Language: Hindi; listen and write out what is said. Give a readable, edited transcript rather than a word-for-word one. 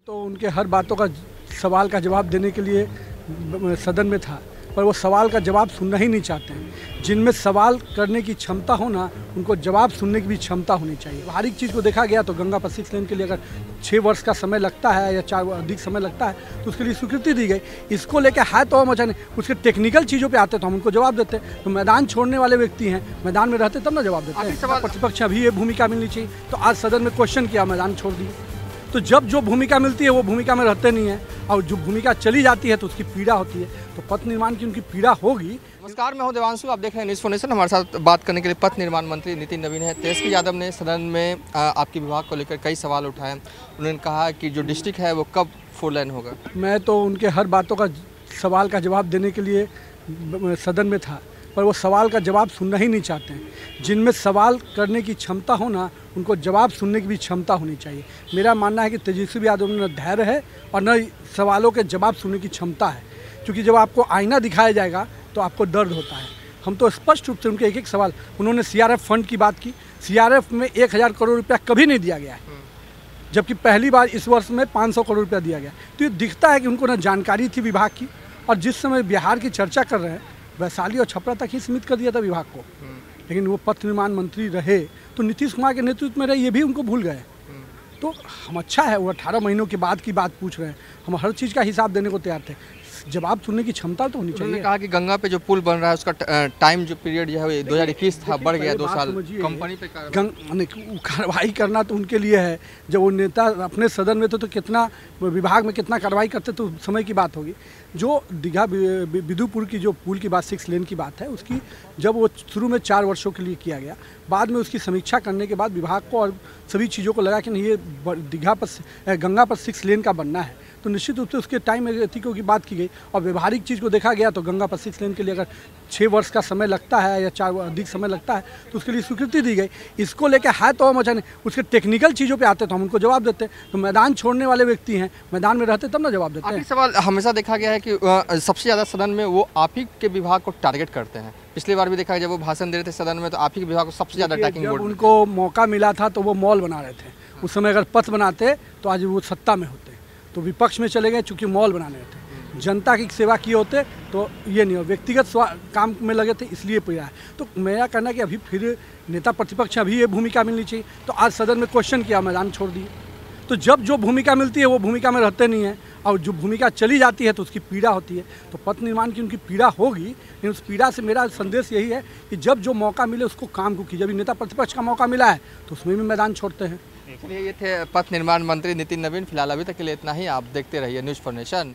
तो उनके हर बातों का सवाल का जवाब देने के लिए सदन में था, पर वो सवाल का जवाब सुनना ही नहीं चाहते हैं। जिनमें सवाल करने की क्षमता हो ना, उनको जवाब सुनने की भी क्षमता होनी चाहिए। हर एक चीज़ को देखा गया तो गंगा पर 6 लेन के लिए अगर 6 वर्ष का समय लगता है या 4 अधिक समय लगता है तो उसके लिए स्वीकृति दी गई। इसको लेकर है तो हम अच्छा नहीं, उसके टेक्निकल चीज़ों पे आते तो हम उनको जवाब देते। तो मैदान छोड़ने वाले व्यक्ति हैं, मैदान में रहते तब ना जवाब देते हैं। प्रतिपक्ष अभी ये भूमिका मिलनी चाहिए, तो आज सदन में क्वेश्चन किया, मैदान छोड़ दिए। तो जब जो भूमिका मिलती है वो भूमिका में रहते नहीं है, और जो भूमिका चली जाती है तो उसकी पीड़ा होती है। तो पथ निर्माण की उन्की पीड़ा होगी। नमस्कार, मैं हूं देवांशु, आप देख रहे हैं न्यूज़ फॉर नेशन। हमारे साथ बात करने के लिए पथ निर्माण मंत्री नितिन नवीन है। तेजस्वी यादव ने सदन में आपके विभाग को लेकर कई सवाल उठाए। उन्होंने कहा कि जो डिस्ट्रिक्ट है वो कब 4 लेन होगा। मैं तो उनके हर बातों का सवाल का जवाब देने के लिए सदन में था, पर वो सवाल का जवाब सुनना ही नहीं चाहते हैं। जिनमें सवाल करने की क्षमता हो ना, उनको जवाब सुनने की भी क्षमता होनी चाहिए। मेरा मानना है कि तेजस्वी यादव में न धैर्य है और न सवालों के जवाब सुनने की क्षमता है, क्योंकि जब आपको आईना दिखाया जाएगा तो आपको दर्द होता है। हम तो स्पष्ट रूप से उनके एक एक सवाल, उन्होंने CRF फंड की बात की। CRF में 1000 करोड़ रुपया कभी नहीं दिया गया है, जबकि पहली बार इस वर्ष में 500 करोड़ रुपया दिया गया। तो ये दिखता है कि उनको न जानकारी थी विभाग की, और जिस समय बिहार की चर्चा कर रहे हैं वैशाली और छपरा तक ही सीमित कर दिया था विभाग को। लेकिन वो पथ निर्माण मंत्री रहे तो नीतीश कुमार के नेतृत्व में रहे, ये भी उनको भूल गए। तो हम अच्छा है, वो 18 महीनों के बाद की बात पूछ रहे हैं, हम हर चीज़ का हिसाब देने को तैयार थे। जवाब सुनने की क्षमता तो होनी चाहिए। उन्होंने कहा कि गंगा पे जो पुल बन रहा है उसका टाइम जो पीरियड जो है 2021 था, बढ़ गया 2 साल। कंपनी पे कार्रवाई करना तो उनके लिए है। जब वो नेता अपने सदन में तो कितना विभाग में कितना कार्रवाई करते तो समय की बात होगी। जो दीघा बिदुपुर की जो पुल की बात 6 लेन की बात है, उसकी जब वो शुरू में 4 वर्षों के लिए किया गया, बाद में उसकी समीक्षा करने के बाद विभाग को और सभी चीज़ों को लगा कि नहीं, ये दीघा पर गंगा पर 6 लेन का बनना है, तो निश्चित रूप से उसके टाइम एथिकों की बात की गई। और व्यवहारिक चीज़ को देखा गया तो गंगा पर 6 लेन के लिए अगर 6 वर्ष का समय लगता है या 4 अधिक समय लगता है तो उसके लिए स्वीकृति दी गई। इसको लेकर है तो हम अच्छा नहीं, उसके टेक्निकल चीज़ों पे आते तो हम उनको जवाब देते। तो मैदान छोड़ने वाले व्यक्ति हैं, मैदान में रहते तब ना जवाब देते हैं। सवाल हमेशा देखा गया है कि सबसे ज़्यादा सदन में वो आप ही के विभाग को टारगेट करते हैं। पिछली बार भी देखा जब वो भाषण दे रहे थे सदन में तो आप ही के विभाग को सबसे ज़्यादा अटैकिंग बोर्ड। उनको मौका मिला था तो वो मॉल बना रहे थे। उस समय अगर पथ बनाते तो आज वो सत्ता में होते, तो विपक्ष में चले गए चूँकि मॉल बनाने थे। जनता की सेवा किए होते तो ये नहीं हो, व्यक्तिगत काम में लगे थे इसलिए पीड़ा है। तो मेरा कहना है कि अभी फिर नेता प्रतिपक्ष अभी ये भूमिका मिलनी चाहिए। तो आज सदन में क्वेश्चन किया, मैदान छोड़ दिए। तो जब जो भूमिका मिलती है वो भूमिका में रहते नहीं है, और जो भूमिका चली जाती है तो उसकी पीड़ा होती है। तो पथ निर्माण की उनकी पीड़ा होगी, लेकिन उस पीड़ा से मेरा संदेश यही है कि जब जो मौका मिले उसको काम को कीजिए। अभी नेता प्रतिपक्ष का मौका मिला है तो उसमें भी मैदान छोड़ते हैं। इसलिए ये थे पथ निर्माण मंत्री नितिन नवीन। फिलहाल अभी तक के लिए इतना ही। आप देखते रहिए न्यूज़ फॉर नेशन।